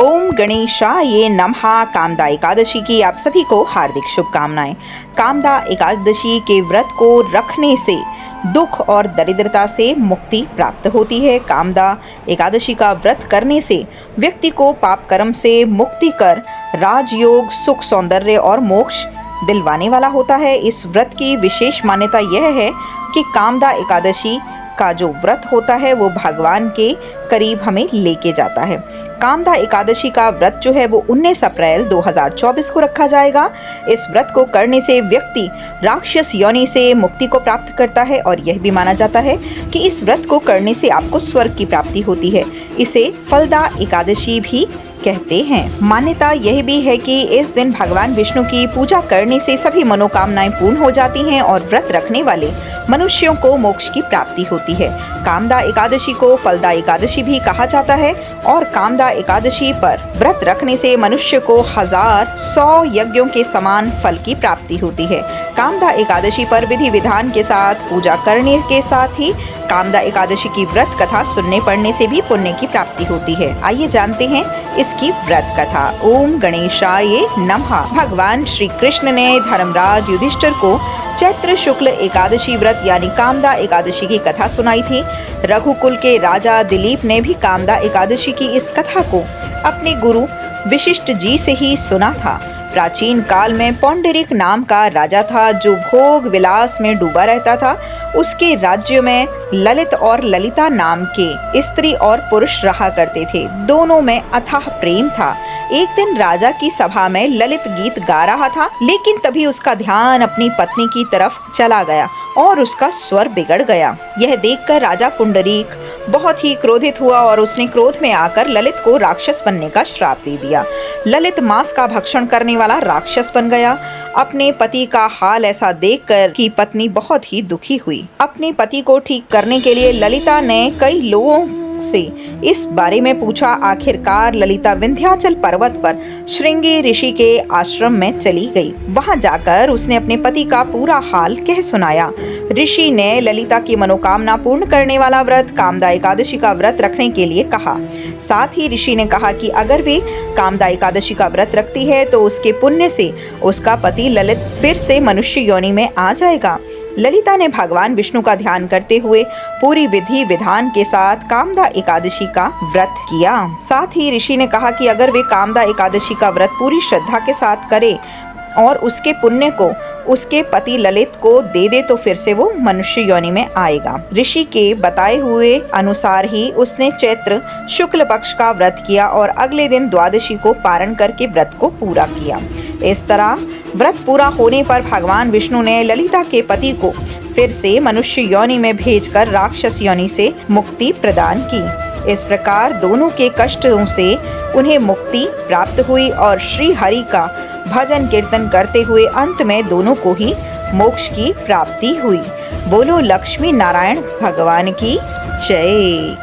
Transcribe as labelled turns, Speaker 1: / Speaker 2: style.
Speaker 1: ओम गणेशाय नमः। कामदा एकादशी की आप सभी को हार्दिक शुभकामनाएं। कामदा एकादशी के व्रत को रखने से दुख और दरिद्रता से मुक्ति प्राप्त होती है। कामदा एकादशी का व्रत करने से व्यक्ति को पाप कर्म से मुक्ति कर राजयोग, सुख, सौंदर्य और मोक्ष दिलवाने वाला होता है। इस व्रत की विशेष मान्यता यह है कि कामदा एकादशी का जो व्रत होता है वो भगवान के करीब हमें लेके जाता है। कामदा एकादशी का व्रत जो है वो 19 अप्रैल 2024 को रखा जाएगा। इस व्रत को करने से व्यक्ति राक्षस योनि से मुक्ति को प्राप्त करता है और यह भी माना जाता है कि इस व्रत को करने से आपको स्वर्ग की प्राप्ति होती है। इसे फलदा एकादशी भी कहते हैं। मान्यता यह भी है कि इस दिन भगवान विष्णु की पूजा करने से सभी मनोकामनाएं पूर्ण हो जाती हैं और व्रत रखने वाले मनुष्यों को मोक्ष की प्राप्ति होती है। कामदा एकादशी को फलदा एकादशी भी कहा जाता है और कामदा एकादशी पर व्रत रखने से मनुष्य को 1,000 यज्ञों के समान फल की प्राप्ति होती है। कामदा एकादशी पर विधि विधान के साथ पूजा करने के साथ ही कामदा एकादशी की व्रत कथा सुनने पढ़ने से भी पुण्य की प्राप्ति होती है। आइए जानते हैं इसकी व्रत कथा। ओम गणेशाय नमः। भगवान श्री कृष्ण ने धर्मराज युधिष्ठिर को चैत्र शुक्ल एकादशी व्रत यानी कामदा एकादशी की कथा सुनाई थी। रघुकुल के राजा दिलीप ने भी कामदा एकादशी की इस कथा को अपने गुरु वशिष्ठ जी से ही सुना था। प्राचीन काल में पौंडरिक नाम का राजा था जो भोग विलास में डूबा रहता था। उसके राज्य में ललित और ललिता नाम के स्त्री और पुरुष रहा करते थे। दोनों में अथाह प्रेम था। एक दिन राजा की सभा में ललित गीत गा रहा था, लेकिन तभी उसका ध्यान अपनी पत्नी की तरफ चला गया और उसका स्वर बिगड़ गया। यह देखकर राजा पुंडरीक बहुत ही क्रोधित हुआ और उसने क्रोध में आकर ललित को राक्षस बनने का श्राप दे दिया। ललित मांस का भक्षण करने वाला राक्षस बन गया। अपने पति का हाल ऐसा देखकर की पत्नी बहुत ही दुखी हुई। अपने पति को ठीक करने के लिए ललिता ने कई लोगों से इस बारे में पूछा। आखिरकार ललिता विंध्याचल पर्वत पर श्रृंगी ऋषि के आश्रम में चली गई। वहां जाकर उसने अपने पति का पूरा हाल कह सुनाया। ऋषि ने ललिता की मनोकामना पूर्ण करने वाला व्रत कामदा एकादशी का व्रत रखने के लिए कहा। साथ ही ऋषि ने कहा कि अगर वे कामदा एकादशी का व्रत रखती है तो उसके पुण्य से उसका पति ललित फिर से मनुष्य योनि में आ जाएगा। ललिता ने भगवान विष्णु का ध्यान करते हुए पूरी विधि विधान के साथ कामदा एकादशी का व्रत किया। साथ ही ऋषि ने कहा कि अगर वे कामदा एकादशी का व्रत पूरी श्रद्धा के साथ करे और उसके पुण्य को उसके पति ललित को दे दे तो फिर से वो मनुष्य योनि में आएगा। ऋषि के बताए हुए अनुसार ही उसने चैत्र शुक्ल पक्ष का व्रत किया और अगले दिन द्वादशी को पारण करके व्रत को पूरा किया। इस तरह व्रत पूरा होने पर भगवान विष्णु ने ललिता के पति को फिर से मनुष्य योनि में भेजकर राक्षस योनि से मुक्ति प्रदान की। इस प्रकार दोनों के कष्टों से उन्हें मुक्ति प्राप्त हुई और श्री हरि का भजन कीर्तन करते हुए अंत में दोनों को ही मोक्ष की प्राप्ति हुई। बोलो लक्ष्मी नारायण भगवान की जय।